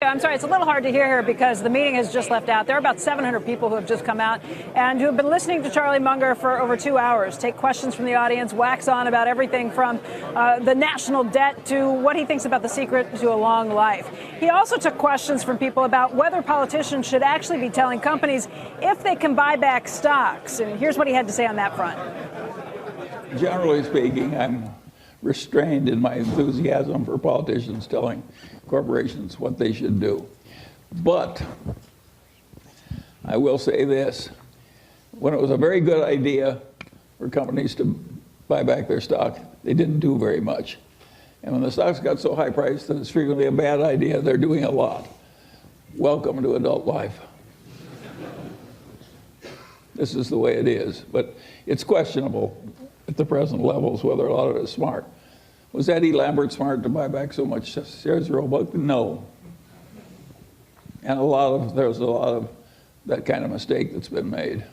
I'm sorry, it's a little hard to hear here because the meeting has just left out. There are about 700 people who have just come out and who have been listening to Charlie Munger for over 2 hours, take questions from the audience, wax on about everything from the national debt to what he thinks about the secret to a long life. He also took questions from people about whether politicians should actually be telling companies if they can buy back stocks. And here's what he had to say on that front. Generally speaking, I'm restrained in my enthusiasm for politicians telling corporations what they should do. But I will say this, when it was a very good idea for companies to buy back their stock, they didn't do very much. And when the stocks got so high priced that it's frequently a bad idea, they're doing a lot. Welcome to adult life. This is the way it is, but it's questionable at the present levels whether a lot of it is smart. Was Eddie Lambert smart to buy back so much shares of Roebuck? No. And there's a lot of that kind of mistake that's been made.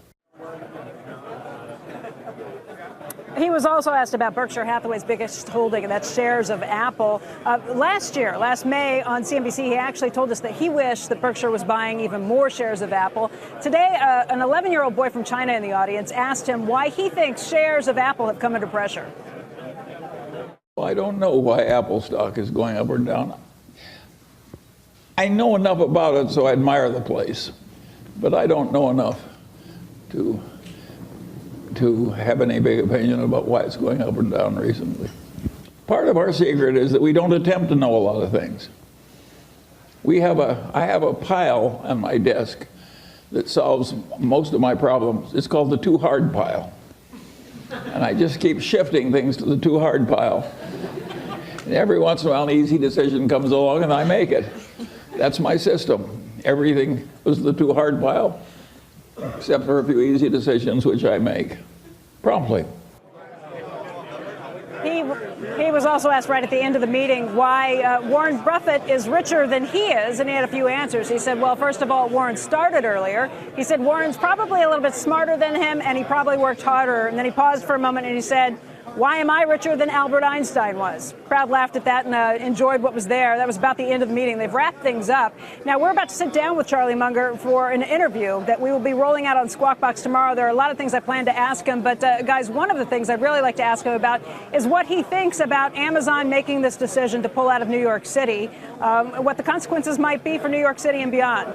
He was also asked about Berkshire Hathaway's biggest holding, and that's shares of Apple. Last May on CNBC, he actually told us that he wished that Berkshire was buying even more shares of Apple. Today, an 11-year-old boy from China in the audience asked him why he thinks shares of Apple have come under pressure. Well, I don't know why Apple stock is going up or down. I know enough about it, so I admire the place, but I don't know enough to have any big opinion about why it's going up and down recently. Part of our secret is that we don't attempt to know a lot of things. I have a pile on my desk that solves most of my problems. It's called the too hard pile. And I just keep shifting things to the too hard pile. And every once in a while, an easy decision comes along and I make it. That's my system. Everything was the too hard pile, except for a few easy decisions, which I make promptly. He was also asked right at the end of the meeting why Warren Buffett is richer than he is, and he had a few answers. He said, well, first of all, Warren started earlier. He said Warren's probably a little bit smarter than him, and he probably worked harder. And then he paused for a moment and he said, why am I richer than Albert Einstein was? Crowd laughed at that and enjoyed what was there. That was about the end of the meeting. They've wrapped things up. Now, we're about to sit down with Charlie Munger for an interview that we will be rolling out on Squawk Box tomorrow. There are a lot of things I plan to ask him. But, guys, one of the things I'd really like to ask him about is what he thinks about Amazon making this decision to pull out of New York City, what the consequences might be for New York City and beyond.